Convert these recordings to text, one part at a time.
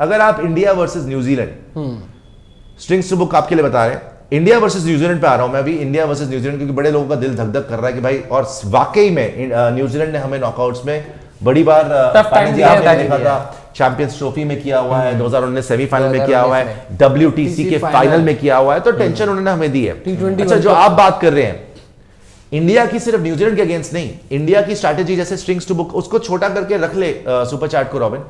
अगर आप India versus New Zealand, strings to book आपके लिए बता रहे हैं, इंडिया वर्सेस न्यूजीलैंड पे आ रहा हूं मैं अभी, इंडिया वर्सेस न्यूजीलैंड, क्योंकि बड़े लोगों का दिल धक धक कर रहा है कि भाई, और वाकई में न्यूजीलैंड ने हमें नॉकआउट्स में बड़ी बार देखा था, चैंपियंस ट्रॉफी में किया हुआ है, 2019 सेमीफाइनल में किया हुआ है, WTC के फाइनल में किया हुआ है, तो टेंशन उन्होंने हमें दी है। अच्छा, जो आप बात कर रहे हैं इंडिया की, सिर्फ न्यूजीलैंड के अगेंस्ट नहीं, इंडिया की स्ट्रैटेजी जैसे स्ट्रिंग्स टू बुक, उसको छोटा करके रख ले सुपर चैट को रॉबिन।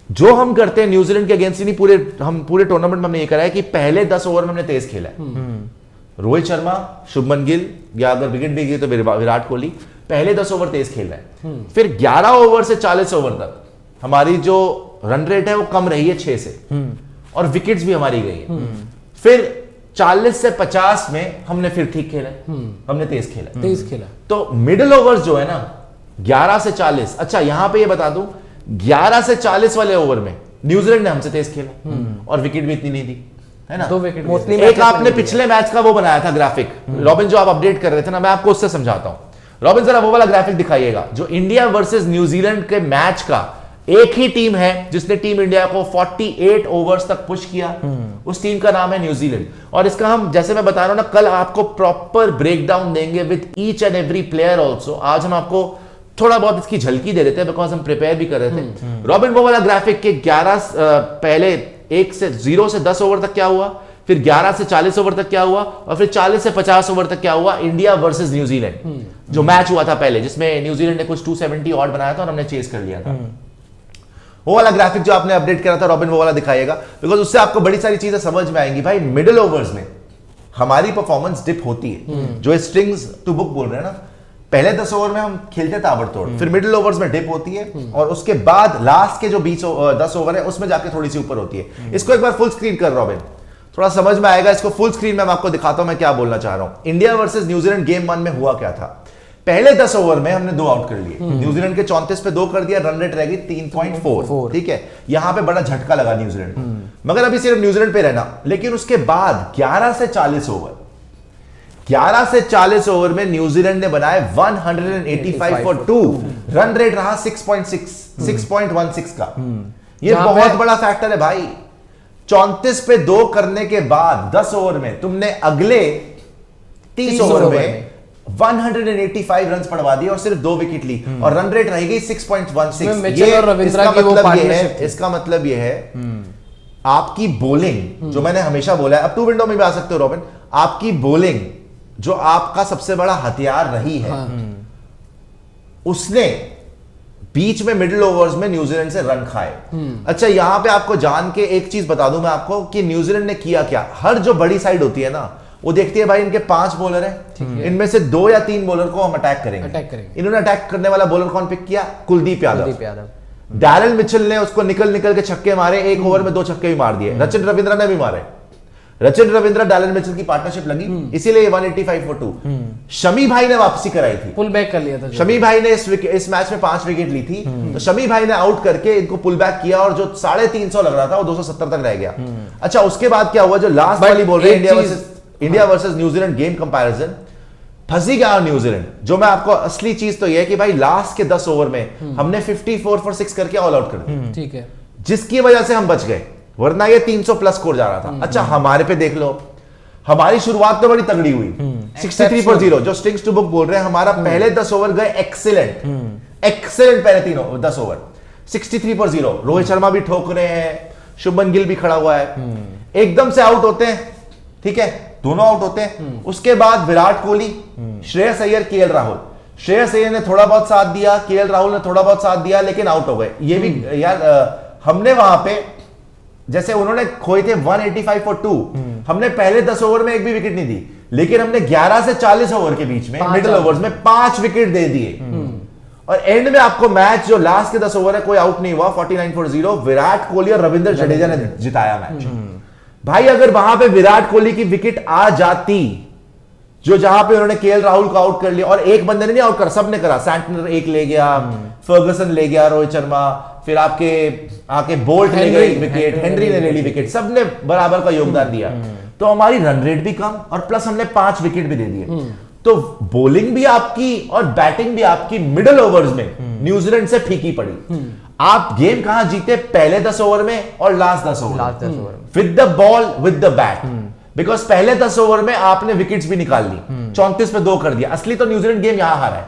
जो हम करते हैं न्यूजीलैंड के अगेंस्ट ही नहीं, हम पूरे टूर्नामेंट में हमने ये करा है कि पहले 10 ओवर में हमने तेज खेला है। रोहित शर्मा, शुभमन गिल, या अगर विकेट भी गई तो विराट कोहली, पहले 10 ओवर तेज खेल रहा है। फिर 11 ओवर से 40 ओवर तक हमारी जो रन रेट है वो कम रही है 6 से, और विकेट्स भी हमारी गई है। फिर 40 से 50 में हमने फिर ठीक खेला है, हमने तेज खेला। तो मिडिल ओवर्स जो है ना 11 से 40, अच्छा यहां पे ये बता दूं 11 से 40 वाले ओवर में न्यूजीलैंड ने हमसे तेज खेला और विकेट भी इतनी नहीं दी, है ना। 2 विकेट। एक आपने पिछले मैच का वो बनाया था ग्राफिक, रॉबिन, जो आप अपडेट कर रहे थे ना, मैं आपको उससे समझाता हूं। रॉबिन जरा वो वाला ग्राफिक दिखाइएगा, जो इंडिया वर्सेस न्यूजीलैंड के मैच का एक ही टीम है जिसने टीम इंडिया को 48 ओवर्स तक पुश किया, उस टीम का नाम है न्यूजीलैंड। और इसका हम, जैसे मैं बता रहा हूं ना, कल आपको प्रॉपर ब्रेकडाउन देंगे with each and every player also. आज हम आपको थोड़ा बहुत इसकी झलकी दे देते हैं, बिकॉज हम प्रिपेयर भी कर रहे थे। रॉबिन, वो वाला ग्राफिक के 11 पहले 0 से 10 ओवर तक क्या हुआ, फिर 11 से 40 ओवर तक क्या हुआ, और फिर 40 से 50 ओवर तक क्या हुआ, इंडिया वर्सेस न्यूजीलैंड जो मैच हुआ था पहले, जिसमें न्यूजीलैंड ने कुछ 270 ऑड बनाया था और हमने चेस कर लिया था। वो वाला ग्राफिक जो आपने अपडेट करा था रॉबिन, वो वाला दिखाइएगा, बिकॉज उससे आपको बड़ी सारी चीजें समझ में आएंगी। भाई, मिडिल ओवर्स में हमारी परफॉर्मेंस डिप होती है, जो स्ट्रिंग्स टू बुक बोल रहे हैं ना, पहले 10 ओवर में हम खेलते ताबड़तोड़, फिर मिडिल ओवर्स में डिप होती है, और उसके बाद लास्ट के जो 10 ओवर है उसमें जाके थोड़ी सी ऊपर होती है। इसको एक बार फुल स्क्रीन कर रॉबिन, थोड़ा समझ में आएगा। इसको फुल स्क्रीन में मैं आपको दिखाता हूं मैं क्या बोलना चाह रहा हूं। इंडिया वर्सेस न्यूजीलैंड गेम 1 में हुआ क्या था, पहले 10 ओवर में हमने 2 आउट कर लिए, न्यूजीलैंड के 34 पे 2 कर दिया, रन रेट रह गई 3.4, ठीक है। यहां पे बड़ा झटका लगा न्यूजीलैंड, मगर अभी सिर्फ न्यूजीलैंड पे रहना। लेकिन उसके बाद 11 से 40 ओवर, 11 से 40 ओवर में न्यूजीलैंड ने बनाए 185 फॉर 2, रन रेट रहा 6.16 का। ये बहुत बड़ा फैक्टर है भाई। 34 पे 2 करने के बाद 10 ओवर में तुमने अगले 30 ओवर में 185 रन पड़वा दिए और सिर्फ 2 विकेट ली, और रन रेट रह गई 6.16। इसका मतलब ये है आपकी बॉलिंग, जो मैंने हमेशा बोला है, अब 2 विंडो में भी आ सकते हो रॉबिन, आपकी बॉलिंग जो आपका सबसे बड़ा हथियार रही है, उसने बीच में मिडिल ओवर्स में न्यूजीलैंड से रन खाए। अच्छा, यहां पे आपको जान के एक चीज बता दूं मैं आपको कि न्यूजीलैंड ने किया क्या। हर जो बड़ी साइड होती है ना, वो देखती है भाई इनके 5 बॉलर हैं, इनमें से 2 या 3 बॉलर को हम अटैक करेंगे। इन्होंने अटैक करने वाला बॉलर कौन पिक किया, कुलदीप यादव। डैरेल मिचेल ने उसको निकल के छक्के मारे, 1 ओवर में 2 छक्के भी मार दिए। रचिन रविंद्र ने भी मारे, रचिन रविंद्र डैरेल मिचेल की पार्टनरशिप लगी, इसीलिए 185 फॉर 2। शमी भाई ने वापसी कराई थी, पुल बैक कर लिया था। शमी भाई ने इस मैच में 5 विकेट ली थी, तो शमी भाई ने आउट करके इनको पुल बैक किया, और जो 350 लग रहा था वो 270 तक रह गया। अच्छा, उसके बाद क्या हुआ, जो लास्ट वाली बोल रहे हैं India versus New Zealand game comparison, फंसी गया न्यूजीलैंड। जो मैं आपको असली चीज तो यह है कि भाई लास्ट के 10 ओवर में हमने 54 फॉर 6 करके ऑल आउट कर दिया, ठीक है, जिसकी वजह से हम बच गए, वरना ये 300 प्लस स्कोर जा रहा था। अच्छा, हमारे पे देख लो, हमारी शुरुआत तो बड़ी तगड़ी हुई, 63 फॉर 0, जो स्ट्रिंग्स टू बुक बोल रहे हैं। हमारा पहले 10 ओवर गए एक्सीलेंट, पहले 10 ओवर 63 फॉर 0। रोहित शर्मा भी ठोक रहे हैं, शुभमन गिल भी खड़ा हुआ है, एकदम से आउट होते हैं, ठीक है, दोनों आउट होते हैं। उसके बाद विराट कोहली, श्रेयस अय्यर, केएल राहुल। श्रेयस अय्यर ने थोड़ा बहुत साथ दिया, केएल राहुल ने थोड़ा बहुत साथ दिया, लेकिन आउट हो गए। ये भी यार, हमने वहां पे जैसे उन्होंने खोए थे 185 फॉर 2, हमने पहले 10 ओवर में एक भी विकेट नहीं दी, लेकिन हमने 11 से 40 ओवर के बीच में मिडिल ओवर्स में 5 विकेट दे दिए। और एंड में आपको मैच जो लास्ट के 10 ओवर है कोई आउट नहीं हुआ, 49 फॉर 0, विराट कोहली और रविंद्र जडेजा ने जिताया मैच। भाई, अगर वहां पे विराट कोहली की विकेट आ जाती, जो जहां पे उन्होंने केएल राहुल को आउट कर लिया, और एक बंदे ने नहीं आउट करा, सबने करा, सैंटनर 1 ले गया, फर्गसन ले गया, रोहित शर्मा, फिर आके बोल्ट ले गए विकेट, हेनरी ने ले ली विकेट, सबने बराबर का योगदान दिया, तो हमारी रन रेट भी कम, और प्लस हमने 5 विकेट भी दे दिए। तो बॉलिंग भी आपकी और बैटिंग भी आपकी मिडिल ओवर्स में न्यूजीलैंड से फीकी पड़ी। आप गेम कहां जीते? पहले 10 ओवर में और last 10 over with the ball with the bat. Because पहले 10 ओवर में आपने विकेट्स भी निकाल ली, 34 पे 2 कर दिया। असली तो न्यूजीलैंड गेम यहां हारा है,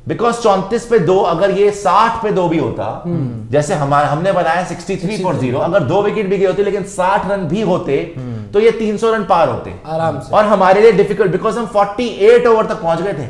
बिकॉज 34 पे 2, अगर ये 60 पे 2 भी होता, जैसे हमने बनाया 63 फॉर 0, अगर 2 विकेट भी गए होते लेकिन 60 रन भी होते तो ये 300 रन पार होते आराम से। और हमारे लिए डिफिकल्ट, बिकॉज हम 48 ओवर तक पहुंच गए थे।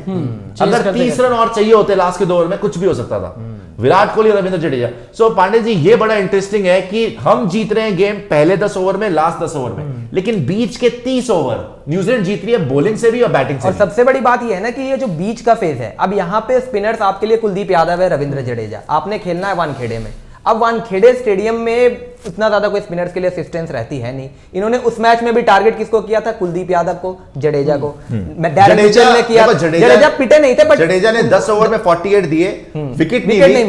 अगर 30 रन और चाहिए होते लास्ट के 2 ओवर में, कुछ भी हो सकता था। विराट कोहली, रविंद्र जडेजा। सो पांडे जी, ये बड़ा इंटरेस्टिंग है कि हम जीत रहे हैं गेम पहले 10 ओवर में, लास्ट 10 ओवर में, लेकिन बीच के 30 ओवर न्यूजीलैंड जीत रही है बॉलिंग से भी और बैटिंग से और भी। सबसे बड़ी बात यह है ना कि ये जो बीच का फेज है, अब यहाँ पे स्पिनर्स आपके लिए कुलदीप यादव है, रविंद्र जडेजा, आपने खेलना है वानखेड़े में। अब वानखेड़े स्टेडियम में उतना ज्यादा कोई स्पिनर्स के लिए असिस्टेंस रहती है नहीं। इन्होंने उस मैच में भी टारगेट किसको किया था? कुलदीप यादव को, जडेजा को। जडेजा ने किया, जडेजा पिटे नहीं थे, बट जडेजा ने 10 ओवर में 48 दिए, विकेट नहीं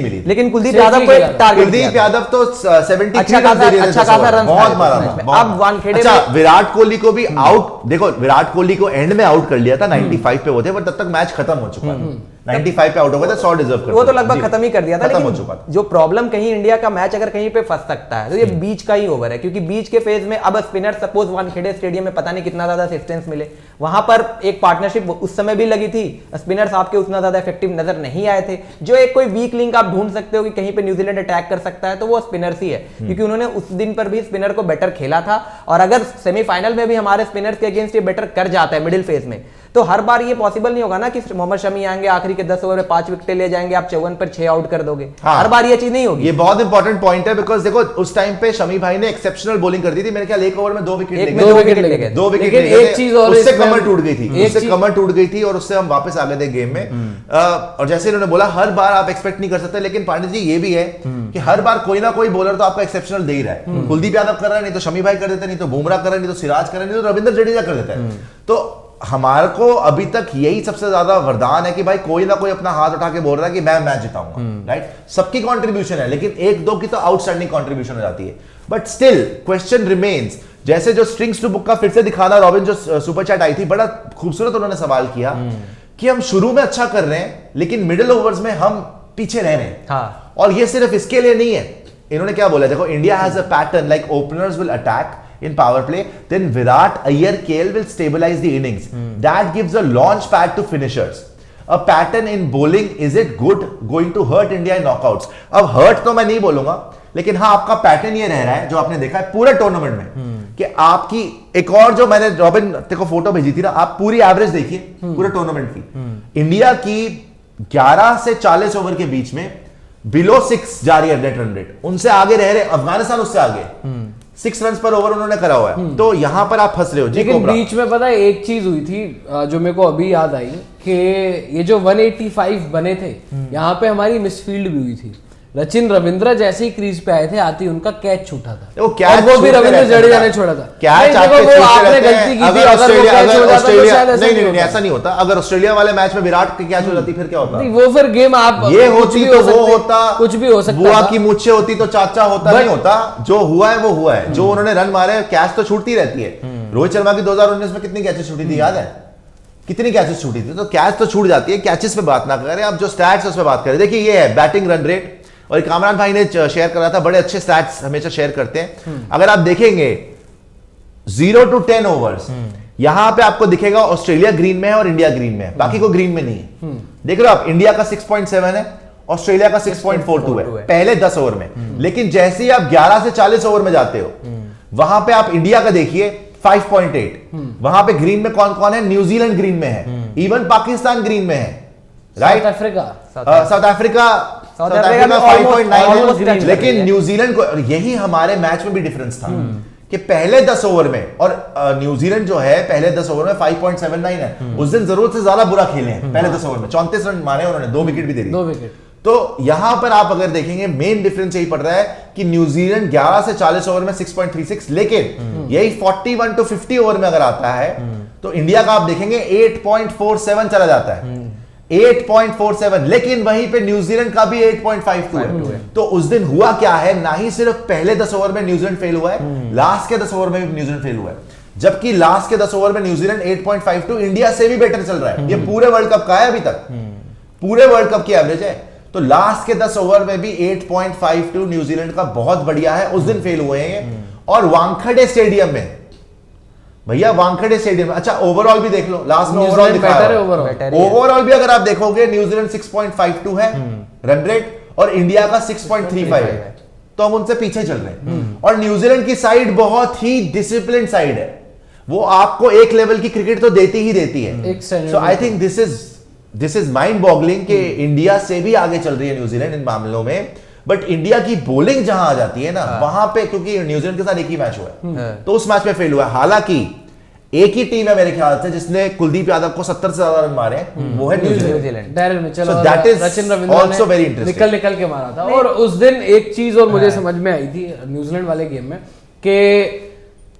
मिली, लेकिन कुलदीप यादव को टारगेट, कुलदीप यादव तो 73 अच्छा खासा रन बहुत मारा। अब वानखेड़े विराट कोहली को भी आउट, देखो विराट कोहली को एंड में आउट कर लिया था, 95 पे होते, पर तब तक मैच खत्म हो चुका था। 95 पे आउट हो गया था, 100 डिजर्व करते, वो तो लगभग खत्म ही कर दिया था। खत्म हो चुका था। जो प्रॉब्लम कहीं इंडिया का मैच अगर कहीं पे फंस सकता है तो ये बीच का ही ओवर है, क्योंकि बीच के फेज में अब स्पिनर सपोज वानखेड़े स्टेडियम में पता नहीं कितना ज्यादा असिस्टेंस मिले, वहां पर एक पार्टनरशिप उस समय भी लगी थी, स्पिनर्स आपके उतना ज्यादा इफेक्टिव नजर नहीं आए थे। जो एक कोई वीक लिंक आप ढूंढ सकते हो कि कहीं पे न्यूजीलैंड अटैक कर सकता है, तो वो स्पिनर्स ही है, क्योंकि उन्होंने उस दिन पर भी स्पिनर को बेटर खेला था। और अगर सेमीफाइनल में भी हमारे स्पिनर्स के अगेंस्ट ये बेटर कर जाता है मिडिल फेज में, तो हर बार ये पॉसिबल नहीं होगा ना कि मोहम्मद शमी आएंगे आखिरी के 10 ओवर में 5 विकेट ले जाएंगे, आप 54 पर 6 आउट कर दोगे। हाँ, हर बार ये चीज नहीं होगी। ये बहुत इंपॉर्टेंट पॉइंट है, बिकॉज देखो उस टाइम पे शमी भाई ने एक्सेप्शनल बॉलिंग कर दी थी। मेरे ख्याल 1 ओवर में 2 विकेट ले गए, 2 विकेट ले गए। 2 विकेट लेकिन एक चीज और उससे कमर टूट गई थी, उससे कमर टूट गई थी और उससे हम वापस आ गए थे गेम में। और जैसे इन्होंने बोला, हर बार आप एक्सपेक्ट नहीं कर सकते, लेकिन पांडे जी ये भी है कि हर बार कोई ना कोई बॉलर तो आपका एक्सेप्शनल दे ही रहा है। कुलदीप यादव कर रहा है, नहीं तो शमी भाई कर देते, नहीं तो बुमराह कर रहा है, नहीं तो सिराज कर रहा है, नहीं तो रविंद्र जडेजा कर देता है। तो हमारे को अभी तक यही सबसे ज्यादा वरदान है कि भाई कोई ना कोई अपना हाथ उठा के बोल रहा है कि मैं मैच जिताऊंगा, राइट। सबकी कंट्रीब्यूशन है, लेकिन 1-2 की तो आउटस्टैंडिंग कंट्रीब्यूशन हो जाती है। बट स्टिल क्वेश्चन रिमेन्स, जैसे जो स्ट्रिंग्स टू बुक का फिर से दिखाना, रॉबिन जो सुपर चैट आई थी, बड़ा खूबसूरत उन्होंने सवाल किया कि हम शुरू में अच्छा कर रहे हैं लेकिन मिडिल ओवर्स में हम पीछे रह रहे हैं। हाँ। और ये सिर्फ इसके लिए नहीं है। इन्होंने क्या बोला, देखो India has a pattern like openers will attack in power play, then Virat, Iyer, KL will stabilize the innings. That gives a launch pad to finishers. A pattern in bowling, is it good? Going to hurt India in knockouts. अब hurt तो मैं नहीं बोलूंगा, लेकिन हाँ आपका pattern ये रह रहा है जो आपने देखा है पूरे टूर्नामेंट में कि आपकी एक और जो मैंने रॉबिन तेरे को फोटो भेजी थी ना, आप पूरी एवरेज देखिए पूरे टूर्नामेंट की। इंडिया की 11 से 40 ओवर के बीच में बिलो 6 जा रही है नेट रन रेट, उनसे आगे रह रहे अफगानिस्तान, उससे आगे 6 रन पर ओवर उन्होंने करा हुआ है। तो यहां पर आप फंस रहे हो। लेकिन बीच में पता है एक चीज हुई थी जो मेरे को अभी याद आई कि ये जो 185 बने थे, यहाँ पे हमारी मिसफील्ड भी हुई थी। सचिन रविंद्र जैसे ही क्रीज पे आए थे, आती उनका कैच छूटा था, वो कैच वो भी रविंद्र जडेजा ने छोड़ा था। कैच आपने गलती की थी, नहीं ऐसा नहीं होता। अगर ऑस्ट्रेलिया वाले मैच में विराट की कैच हो जाती फिर क्या होता? वो फिर गेम आप ये होती तो वो होता, कुछ भी हो सकता, बुआ की मुझसे होती तो चाचा होता, नहीं होता। जो हुआ है वो हुआ है। जो उन्होंने रन मारे, कैच तो छूटती रहती है। रोहित शर्मा की 2019 में कितनी कैचेस छूटी थी, याद है? कितनी कैचेस छूटी थी? तो कैच तो छूट जाती है, कैचेस पे बात ना करें, अब जो स्टैट्स उस पर बात करें। देखिए ये है बैटिंग रन रेट, और कामरान भाई ने शेयर करा था, बड़े अच्छे स्टैट्स हमेशा शेयर करते हैं। अगर आप देखेंगे 0 to 10 ओवर्स, यहां पे आपको दिखेगा ऑस्ट्रेलिया ग्रीन में है और इंडिया ग्रीन में है, बाकी को ग्रीन में नहीं है। देख रहे हो आप, इंडिया का 6.7 है, ऑस्ट्रेलिया का 6.42 है पहले 10 ओवर में। लेकिन जैसे ही आप 11 से 40 ओवर में जाते हो, वहां पे आप इंडिया का देखिए 5.8, वहां पे ग्रीन में कौन कौन है? न्यूजीलैंड ग्रीन में है, इवन पाकिस्तान ग्रीन में है, राइट। साउथ अफ्रीका 5.9, लेकिन न्यूजीलैंड को, यही हमारे मैच में भी डिफरेंस था कि पहले 10 ओवर में, और न्यूजीलैंड जो है पहले 10 ओवर में 5.79 है। उस दिन जरूरत से ज्यादा बुरा खेले हैं पहले 10 ओवर में, 34 रन मारे उन्होंने, 2 विकेट भी दे दिए। तो यहां पर आप अगर देखेंगे मेन डिफरेंस यही पड़ रहा है कि न्यूजीलैंड 11 से 40 ओवर में 6.36, लेकिन यही 41 to 50 ओवर में अगर आता है तो इंडिया का आप देखेंगे 8.47 चला जाता है, 8.47। लेकिन वहीं पे न्यूजीलैंड का भी 8.52 है। तो उस दिन हुआ क्या है, ना ही सिर्फ पहले 10 ओवर में न्यूजीलैंड फेल हुआ है, लास्ट के 10 ओवर में भी न्यूजीलैंड फेल हुआ है। जबकि लास्ट के 10 ओवर में न्यूजीलैंड 8.52 इंडिया से भी बेटर चल रहा है। ये पूरे वर्ल्ड कप का है अभी तक, पूरे वर्ल्ड कप की एवरेज है। तो लास्ट के 10 ओवर में भी 8.52 न्यूजीलैंड का बहुत बढ़िया है। उस दिन फेल हुए हैं और वानखेड़े स्टेडियम में, भैया वानखेड़े स्टेडियम, अच्छा ओवरऑल भी देख लो, लास्ट में ओवरऑल दिखाया, ओवरऑल भी अगर आप देखोगे न्यूजीलैंड 6.52 है रन रेट और इंडिया का 6.35 है, तो हम उनसे पीछे चल रहे हैं। और न्यूजीलैंड की साइड बहुत ही डिसिप्लिन साइड है, वो आपको एक लेवल की क्रिकेट तो देती ही देती है। So I think this is mind boggling कि इंडिया से भी आगे चल रही है न्यूजीलैंड इन मामलों में। बट इंडिया की बॉलिंग जहां आ जाती है ना, वहां पे, क्योंकि न्यूजीलैंड के साथ एक ही मैच हुआ है, तो उस मैच में फेल हुआ है। हालांकि एक ही टीम है मेरे ख्याल से जिसने कुलदीप यादव को 70 से ज्यादा रन मारे, वो है न्यूजीलैंड। डैरेल मिचेल और that is Rachin Ravindra also very interesting, निकल के मारा था। और उस दिन एक चीज और मुझे समझ में आई थी न्यूजीलैंड वाले गेम में कि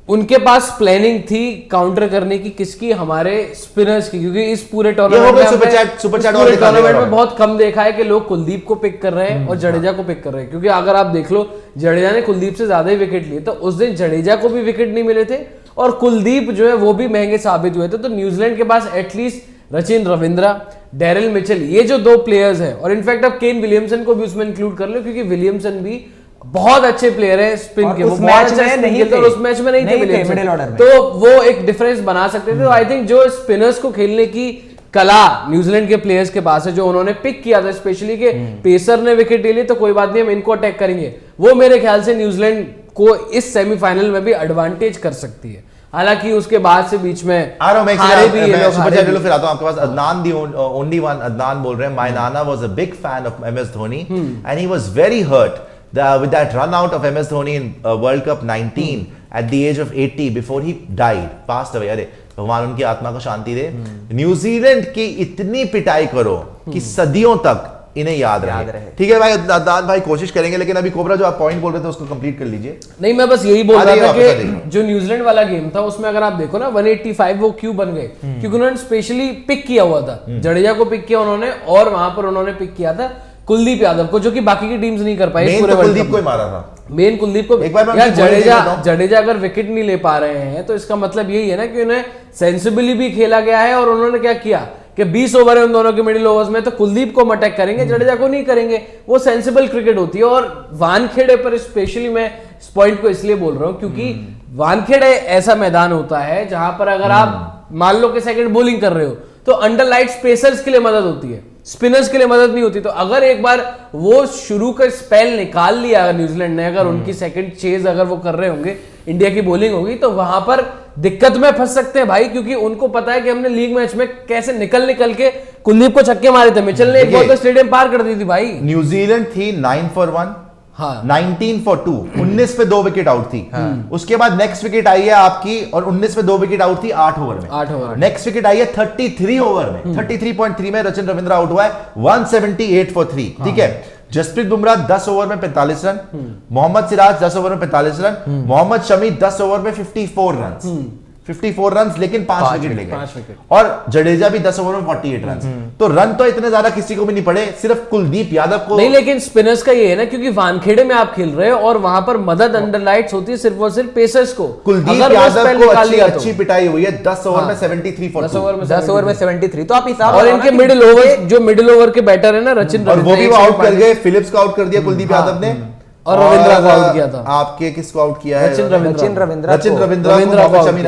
उनके पास प्लानिंग थी काउंटर करने की, किसकी, हमारे स्पिनर्स की, क्योंकि इस पूरे टूर्नामेंट में बहुत कम देखा है कि लोग कुलदीप को पिक कर रहे हैं और जडेजा को पिक कर रहे हैं। क्योंकि अगर आप देख लो जडेजा ने कुलदीप से ज्यादा ही विकेट लिए, तो उस दिन जडेजा को भी विकेट नहीं मिले थे और कुलदीप जो है वो भी महंगे साबित हुए थे। तो न्यूजीलैंड के पास at least Rachin Ravindra, Daryl Mitchell, ये जो दो प्लेयर्स हैं, और इनफैक्ट अब केन विलियमसन को भी उसमें इंक्लूड कर लो, क्योंकि विलियमसन भी बहुत अच्छे प्लेयर है स्पिन के, वो बहुत अच्छा नहीं थे, उस मैच में नहीं थे मिडिल ऑर्डर में, तो वो एक डिफरेंस बना सकते थे। तो आई थिंक जो स्पिनर्स को खेलने की कला न्यूजीलैंड के प्लेयर्स के पास है, जो उन्होंने पिक किया था स्पेशली के पेसर ने विकेट ले ली तो कोई बात नहीं हम इनको अटैक करेंगे, वो मेरे ख्याल से न्यूजीलैंड को इस सेमीफाइनल में भी एडवांटेज कर सकती है। हालांकि उसके बाद से बीच में हारे भी ये लोग, फिर आता हूं आपके पास। Adnan the only one, Adnan बोल रहे हैं, my nana was a big fan of MS Dhoni and he was very hurt with that run out of MS Dhoni in World Cup 19 at the age of 80 before he died, passed away। अरे भगवान उनकी आत्मा को शांति दे। New Zealand की इतनी पिटाई करो कि सदियों तक इन्हें याद रहे। ठीक है भाई अदनान भाई, कोशिश करेंगे, लेकिन अभी कोबरा जो आप पॉइंट बोल रहे थे उसको कंप्लीट कर लीजिए। नहीं, मैं बस यही बोल रहा था कि जो न्यूजीलैंड वाला गेम था उसमें अगर आप देखो ना 185 वो क्यों बन गए, क्योंकि उन्होंने स्पेशली पिक किया हुआ था, जडेजा को पिक किया उन्होंने और वहां पर उन्होंने पिक किया था कुलदीप यादव को, जो कि बाकी की टीम्स नहीं कर पाई। पूरे कुलदीप को ही मारा था, मेन कुलदीप को। यार जडेजा अगर विकेट नहीं ले पा रहे हैं तो इसका मतलब यही है ना कि उन्हें सेंसिबली भी खेला गया है, और उन्होंने क्या किया कि 20 ओवर है उन दोनों के मिडिल ओवर्स में, तो कुलदीप को अटैक करेंगे, जडेजा को नहीं करेंगे। वो सेंसिबल क्रिकेट होती है। और वानखेड़े पर स्पेशली मैं इस पॉइंट को इसलिए बोल रहा हूं क्योंकि वानखेड़े ऐसा मैदान होता है जहां पर अगर आप मान लो कि सेकंड बॉलिंग कर रहे हो तो अंडर लाइट पेसर्स के लिए मदद होती है, स्पिनर्स के लिए मदद नहीं होती। तो अगर एक बार वो शुरू का स्पेल निकाल लिया न्यूजीलैंड ने, अगर उनकी सेकंड चेज अगर वो कर रहे होंगे, इंडिया की बॉलिंग होगी, तो वहां पर दिक्कत में फंस सकते हैं भाई, क्योंकि उनको पता है कि हमने लीग मैच में कैसे निकल के कुलदीप को छक्के मारे थे। मिचेल ने एक बॉल पे स्टेडियम पार कर दी थी भाई। न्यूजीलैंड थी 9 for 1, 19 for 2, 19 पे 2 विकेट आउट थी। उसके बाद नेक्स्ट विकेट आई है आपकी, और 19 पे 2 विकेट आउट थी 8 ओवर में। 8 ओवर नेक्स्ट विकेट आई है 33 ओवर में, 33.3 में रचिन रविंद्र आउट हुआ है, 178 for 3। ठीक है, जसप्रीत बुमराह 10 ओवर में 45 रन, मोहम्मद सिराज 10 ओवर में 45 रन, मोहम्मद शमी 10 ओवर में 54 रन, 54 रन, लेकिन 5 विकेट ले गए। और जडेजा भी 10 ओवर में 48 रन। तो रन तो इतने ज्यादा किसी को भी नहीं पड़े, सिर्फ कुलदीप यादव को नहीं। लेकिन स्पिनर्स का ये है ना, क्योंकि वानखेड़े में आप खेल रहे हो और वहां पर मदद अंडर लाइट्स होती है सिर्फ और सिर्फ पेसर्स को। कुलदीप यादव को अच्छी पिटाई हुई है, 10 ओवर में 73 for 2, 10 ओवर में 73। तो आप हिसाब, और इनके मिडिल ओवर, जो मिडिल ओवर के बैटर है ना रचिन रविंद्र, वो भी आउट कर गए, फिलिप्स को आउट कर दिया कुलदीप यादव ने, और रविंद्रा को आउट किया था। आपके किसको आउट किया है? रचिन रविंद्रा को शमी ने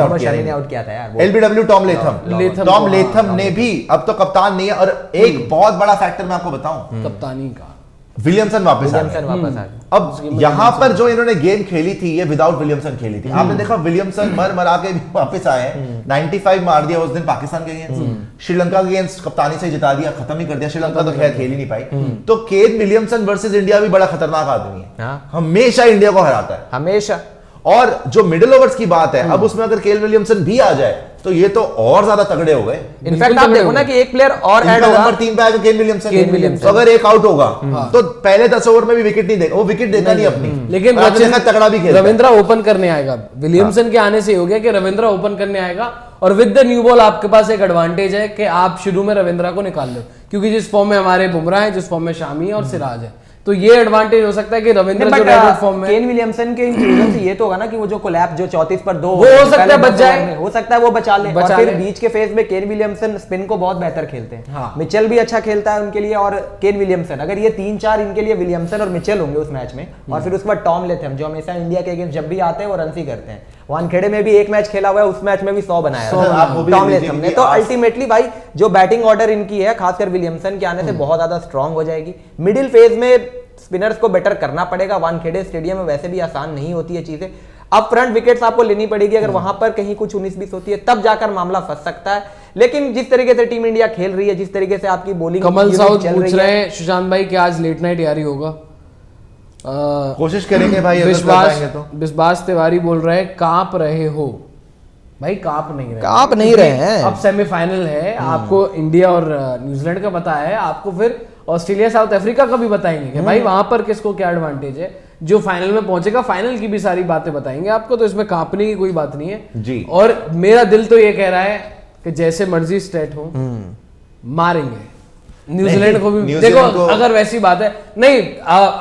आउट किया था यार। एलबीडब्ल्यू टॉम लेथम ने भी, अब तो कप्तान नहीं है। और एक बहुत बड़ा फैक्टर मैं आपको बताऊं कप्तानी का, विलियमसन वापस आ गया। अब यहां पर जो इन्होंने गेम खेली थी, ये विदाउट विलियमसन खेली थी। आपने देखा विलियमसन मरा के भी वापस आए हैं, 95 मार दिया उस दिन पाकिस्तान के अगेंस्ट, श्रीलंका के अगेंस्ट कप्तानी से जिता दिया, खत्म ही कर दिया। श्रीलंका तो खैर खेल ही नहीं पाई। तो केन विलियमसन वर्सेस इंडिया भी बड़ा खतरनाक आदमी है, हमेशा इंडिया को हराता है, हमेशा। और जो मिडिल ओवर्स की बात है, अब उसमें अगर केन विलियमसन भी आ जाए तो ये तो और ज्यादा तगड़े हो गए। इनफैक्ट आप देखो ना कि एक प्लेयर और ऐड होगा, नंबर 3 पे आएगा केन विलियमसन। तो अगर एक आउट होगा तो पहले 10 ओवर में भी विकेट नहीं देगा, वो विकेट देता नहीं अपनी। लेकिन तगड़ा भी खेलता है। रविंद्रा ओपन करने आएगा, विलियमसन के आने से हो गया कि रविंद्रा ओपन करने आएगा, और विद द न्यू बॉल आपके पास एक एडवांटेज है कि आप शुरू में रविंद्रा को निकाल लो, क्योंकि जिस फॉर्म में हमारे बुमराह है, जिस फॉर्म में शामी है और सिराज है, तो ये एडवांटेज हो सकता है कि रविंद्र जो रेड फॉर्म में, केन विलियमसन के इंक्लूजन से ये तो होगा ना कि वो जो कोलैप्स जो 34 पर 2 वो हो सकता है बच जाए, हो सकता है वो बचा ले। बचा और फिर ले। बीच के फेज में केन विलियमसन स्पिन को बहुत बेहतर खेलते हैं। हाँ। मिचेल भी अच्छा खेलता है उनके लिए, और केन विलियमसन, अगर ये 3-4 इनके लिए विलियमसन और मिचेल होंगे उस मैच में, और फिर उसके बाद टॉम लेथम जो हमेशा इंडिया के अगेंस्ट जब भी आते हैं वो रन ही करते हैं। वानखेड़े में भी एक मैच खेला हुआ है, उस मैच में भी 100 बनाया आप वो भी टॉम देख लेथम लीजिए ने। तो आज- अल्टीमेटली भाई जो बैटिंग ऑर्डर इनकी है, खासकर विलियमसन के आने से बहुत ज्यादा स्ट्रांग हो जाएगी। मिडिल फेज में स्पिनर्स को बेटर करना पड़ेगा। वानखेड़े स्टेडियम में वैसे भी आसान नहीं होती है चीजें। अब फ्रंट विकेट्स आपको लेनी पड़ेगी, अगर वहां पर कहीं कुछ 19-20 होती है तब जाकर मामला फंस सकता है। लेकिन जिस तरीके से टीम इंडिया खेल रही है, जिस तरीके से आपकी बॉलिंग कमल साउथ पूछ रहे हैं सुशांत भाई कि आज लेट नाइट यारी होगा। कोशिश करेंगे भाई, अगर कर पाएंगे तो। विश्वास तिवारी बोल रहे हैं कांप रहे हो। भाई कांप नहीं रहे, कांप नहीं रहे हैं। अब सेमीफाइनल है, आपको इंडिया और न्यूजीलैंड का पता है, आपको फिर ऑस्ट्रेलिया साउथ अफ्रीका का भी बताएंगे कि भाई वहां पर किसको क्या एडवांटेज है। जो फाइनल में पहुंचेगा फाइनल की भी सारी बातें बताएंगे आपको, तो इसमें कांपने की कोई बात नहीं है जी। और मेरा दिल तो ये कह रहा है कि जैसे मर्जी स्टेट हो मारेंगे न्यूजीलैंड को भी। न्यूजीलैंड देखो को- अगर वैसी बात है नहीं,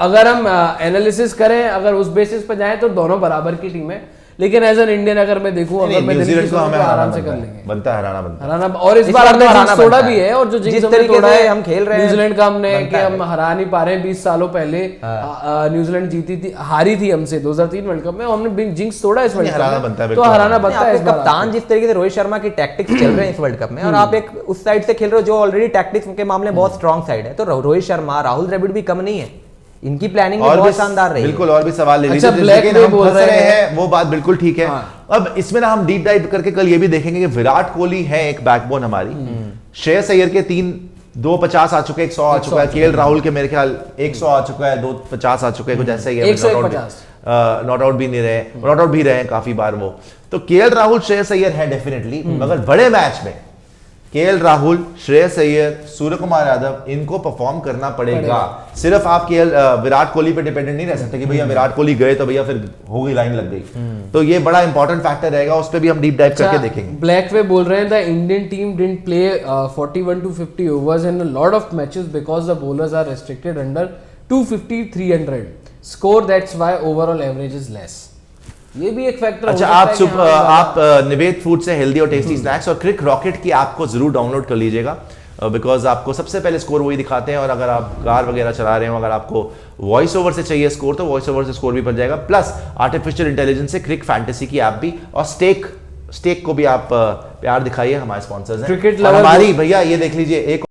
अगर हम एनालिसिस करें, अगर उस बेसिस पर जाएं तो दोनों बराबर की टीम है। लेकिन एज एन इंडियन अगर मैं देखूं, अगर मैं दिल्ली न्यूजीलैंड की को हमें तो हराना आराम से बनता कर है, लेंगे बनता है, हराना बनता है। हराना। और इस इस बार बार हमने तो जिंक्स हराना तोड़ा बनता भी है। है, और जो जिंक्स जिस हमने तरीके तोड़ा से है हम खेल रहे हैं, न्यूजीलैंड का हमने कि बनता है। हम हरा नहीं पा रहे हैं। 20 सालों पहले न्यूजीलैंड जीती थी, हारी थी हमसे 2003 वर्ल्ड कप में, हमने जिंक्स तोड़ा इस वर्ल्ड हराना कप बनता है, में, तो बिल्कुल हराना बनता है इस आपके बार कप्तान जिस तरीके से रोहित शर्मा की टैक्टिक्स चल रहे हैं इस वर्ल्ड कप में, और आप एक उस साइड से खेल रहे हो जो ऑलरेडी टैक्टिक्स के मामले में बहुत स्ट्रांग साइड है, तो रोहित शर्मा, राहुल द्रविड़ भी कम नहीं है, इनकी प्लानिंग और बहुत भी शानदार रही है। बिल्कुल, और भी सवाल ले अच्छा, लीजिए, ब्लैक लेकिन में हम बोल फंस रहे रहे हैं। हैं, वो बात बिल्कुल ठीक है। हाँ। अब इसमें ना हम डीप डाइव करके कल ये भी देखेंगे कि विराट कोहली है एक बैकबोन हमारी। श्रेयस अय्यर के 250 आ चुके हैं, 100 आ चुका है। केएल राहुल के मेरे ख्याल 100 आ चुका है, 250 आ चुके हैं, कुछ ऐसा ही है। 150 नॉट आउट भी नहीं रहे, नॉट आउट भी रहे हैं काफी बार वो। तो केएल राहुल, श्रेयस अय्यर है डेफिनेटली, मगर बड़े मैच में केएल राहुल, श्रेयस अय्यर, सूर्य कुमार यादव, इनको परफॉर्म करना पड़ेगा। सिर्फ आप विराट कोहली पे डिपेंडेंट नहीं रह सकते कि भैया विराट कोहली गए तो भैया फिर हो गई, लाइन लग गई। तो ये बड़ा इंपॉर्टेंट फैक्टर रहेगा, उस पर भी हम डीप डाइव करके देखेंगे। ब्लैक वे बोल रहे हैं the Indian team didn't play 41 to 50 overs in a lot of matches because the bowlers are restricted under 250-300 score, that's why overall average is less। ये भी एक फैक्टर। अच्छा, आप निवेद फूड से हेल्दी और टेस्टी स्नैक्स और क्रिक रॉकेट की app को जरूर डाउनलोड कर लीजिएगा, बिकॉज आपको सबसे पहले स्कोर वही दिखाते हैं। और अगर आप कार वगैरह चला रहे हो, अगर आपको वॉइस ओवर से चाहिए स्कोर, तो वॉइस ओवर से स्कोर भी बन जाएगा। प्लस आर्टिफिशियल इंटेलिजेंस से क्रिक फैंटेसी की ऐप भी, और स्टेक को भी आप प्यार दिखाइए, हमारे स्पॉन्सर्स हैं। क्रिकेट और लवर हमारी भैया ये देख लीजिए एक